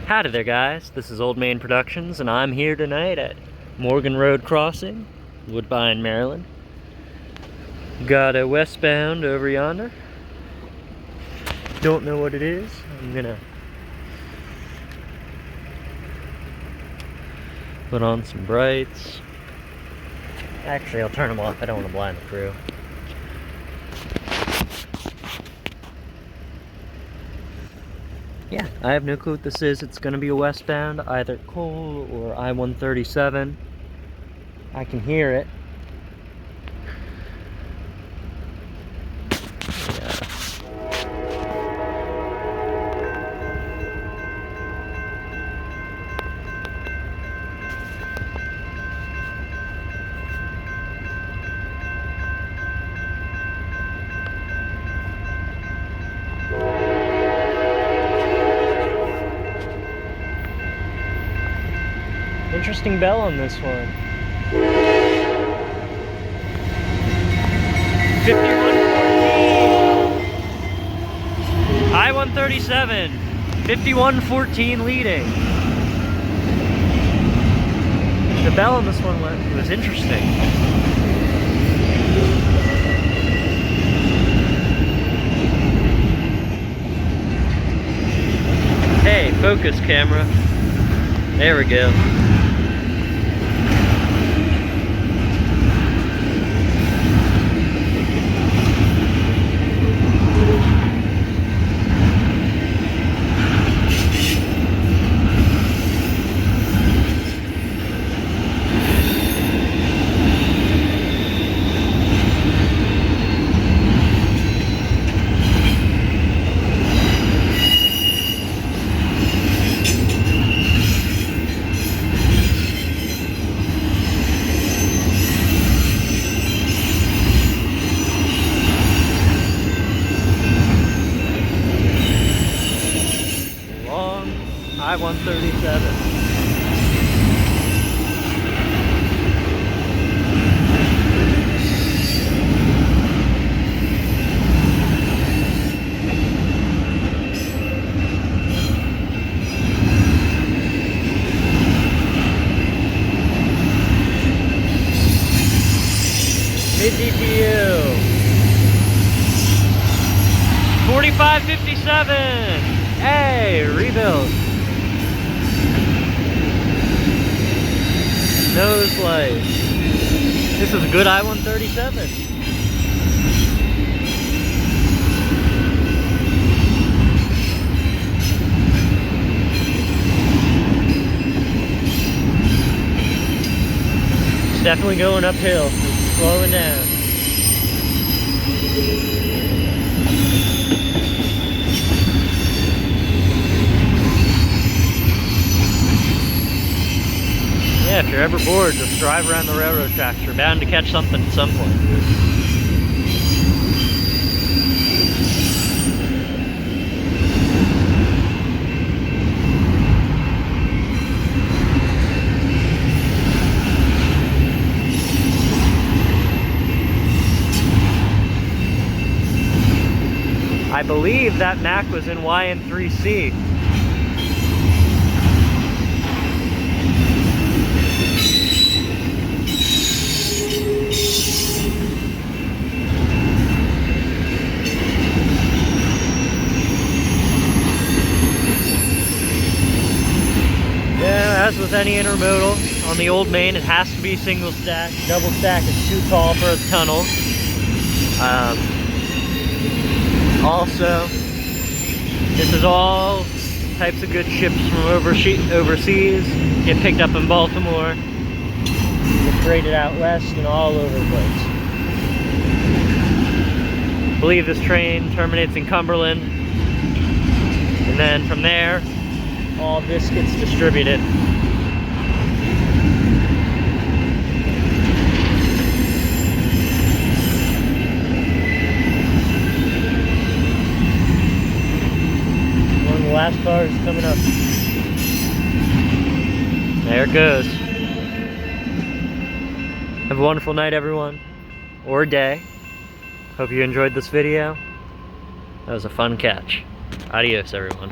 Howdy there, guys. This is Old Main Productions, and I'm here tonight at Morgan Road Crossing, Woodbine, Maryland. Got a westbound over yonder. Don't know what it is. I'm gonna put on some brights. Actually, I'll turn them off. I don't want to blind the crew. Yeah, I have no clue what this is. It's going to be a westbound, either coal or I137. I can hear it. Yeah. Interesting bell on this one. 5114. I137. 5114 leading. The bell on this one was interesting. Hey, focus camera. There we go. I137. Mid-DPU 4557. Hey, rebuild. Nose light. This is a good I137. It's definitely going uphill. It's slowing down. Yeah, if you're ever bored, just drive around the railroad tracks. You're bound to catch something at some point. I believe that MAC was in YN3C. As with any intermodal, on the old main it has to be single stack. Double stack is too tall for a tunnel. Also, this is all types of good ships from overseas. Get picked up in Baltimore, get traded out west and all over the place. I believe this train terminates in Cumberland, and then from there, all this gets distributed. One of the last cars coming up. There it goes. Have a wonderful night, everyone, or day. Hope you enjoyed this video. That was a fun catch. Adios, everyone.